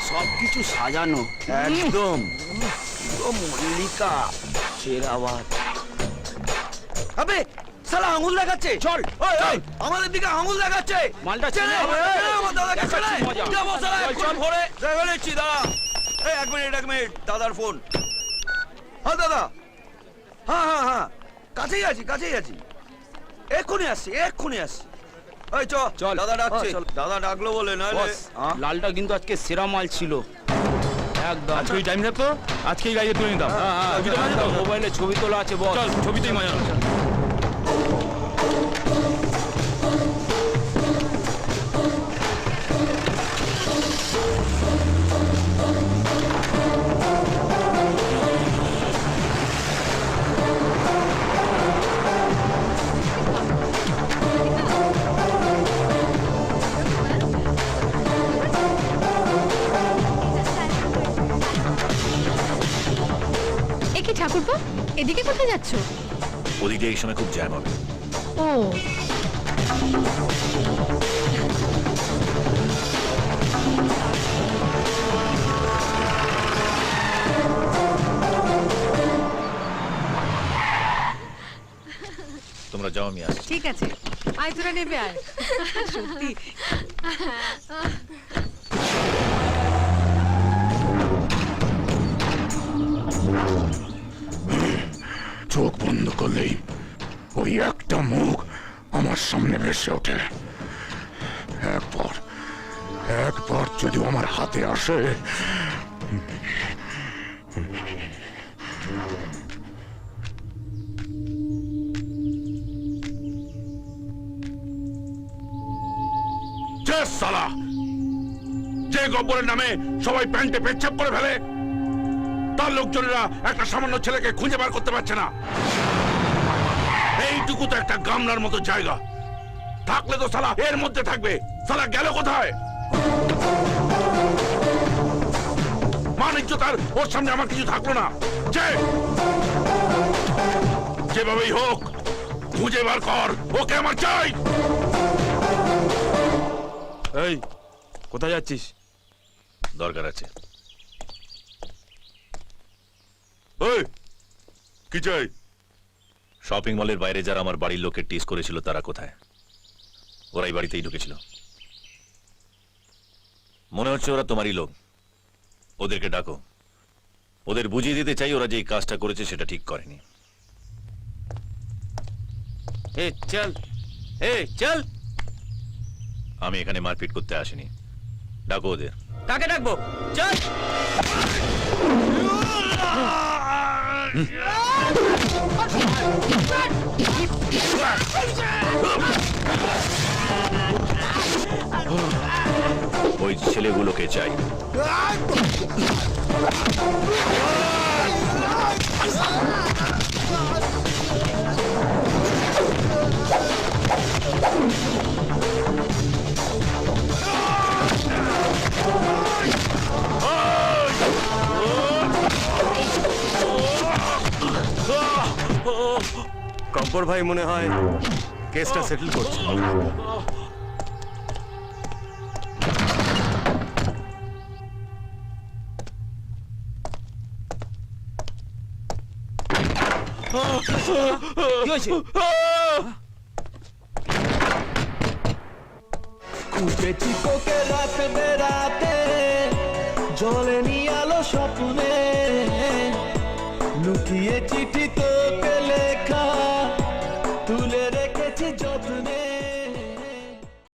সবকিছু সাজানো একদম মল্লিকা চেরাবাদ। আবে শালা আঙুল দেখাচ্ছে, চল আমাদের দিকে আঙুল দেখাচ্ছে। মালটা ছেলে আমার দাদাকে ছেলে যাবো শালা চল ভরে দেখা নিচ্ছি। দাদা এই এক মিনিট দাদার ফোন। হ্যাঁ দাদা, হ্যাঁ কাছেই আছি এক্ষুনি আসছি। এই চল দাদা ডাকছে। দাদা ডাকলো বলে নইলে লালটা কিন্তু আজকে সেরা মাল ছিল একদম। তুই টাইম থাকতো আজকেই গাড়ি তুলে নিতাম। মোবাইলে ছবি তোলা আছে বল, চল ছবিতেই মজা। একে ঠাকুরপো, এদিকে কোথায় যাচ্ছ? ওদিকে এই সময় খুব জ্যাম হবে। ও তোমরা যাও, আমি আসছি। ঠিক আছে, আয় তোরা নেবে আয়। সত্যি চোখ বন্ধ করলেই ওই একটা মুখ আমার সামনে ভেসে ওঠে। একবার যদি আমার হাতে আসে, সালা যে গব্বরের নামে সবাই প্যান্টে পেচ্ছাপ করে ফেলে, তার লোকজনেরা একটা সামান্য ছেলেকে খুঁজে বার করতে পারছে না। এইটুকু তো একটা গামলার মতো জায়গা, থাকলে তো সালা এর মধ্যে থাকবে। সালা গেল কোথায়? মানিজ্য তার ওর সামনে আমার কিছু থাকলো না। যেভাবেই হোক খুঁজে বার কর, ওকে আমার চাই। এই কোথায় যাচ্ছিস? দরকার আছে। কি চাই? শপিং মলের বাইরে যারা আমার বাড়ির লোকের টিস করেছিল তারা কোথায়? ওরাই বাড়িতেই ঢুকেছিল। মনে হচ্ছে ওরা তোমারই লোক। ওদেরকে ডাকো, ওদের বুঝিয়ে দিতে চাই ওরা যে কাজটা করেছে সেটা ঠিক করেনি। চল। আমি এখানে মারপিট করতে আসিনি, ডাকো ওদের। কাকে ডাকবো? চল। ওই ছেলেগুলোকে চাই। কম্পর ভাই মনে হয় কেসটা সেটেল করছে। কি হয়েছে? খুঁজেছি তোকে রাত বেরাতে, জ্বলেনি আলো স্বপ্নে, লুকিয়ে চিঠি তোকে লেখা তুলে রেখেছি যত্নে।